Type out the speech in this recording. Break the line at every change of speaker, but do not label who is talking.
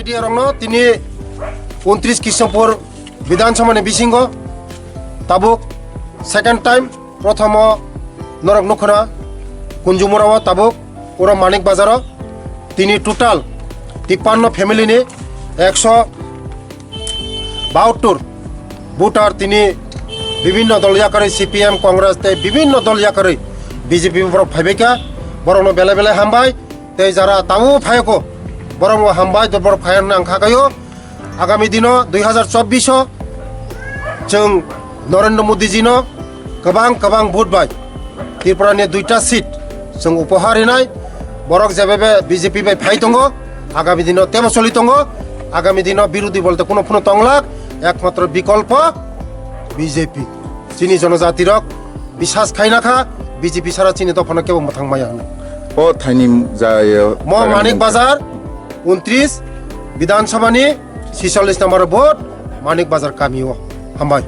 Party রংনো তিনি 29 কৃষ্ণপুর বিধানসভানি বিসিঙ্গ তাবুক second time প্রথম নরক নখনা কুঞ্জুমুরাও তাবুক ওরা মানিক বাজার তিনি টোটাল 53 ফ্যামিলি নিয়ে 172 ভোটার তিনি বিভিন্ন দল করে সিপিএম কংগ্রেস বিভিন্ন দল করে বিজেপি ফাইবেকা বরং বেলে বেলে হামবাই তাই যারা তাও ফায়কো বরং হামবাই बर फायन आंखागायो आगामी दिन 2024 जों नरेंद्र मोदी जी नो गोबां भोट बाय त्रिपुरानि 2टा सीट जों उपहार होनाय बरक जेबे बीजेपी बाय फाय दङ आगामी दिन तेमो चलि दङ आगामी दिन बिरोधी बलते कोनो कोनो तंगलाक एकमात्र विकल्प बीजेपी चीनी जनजाति रक विश्वास खाइनाखा बीजेपी सारा चीनी दफाना केबो मथां माया
ओ थाइनि जायो
म मानिक बाजार 29 विधानसभा 46 नंबर भोट मानिक बाजार कामियो हामबाय।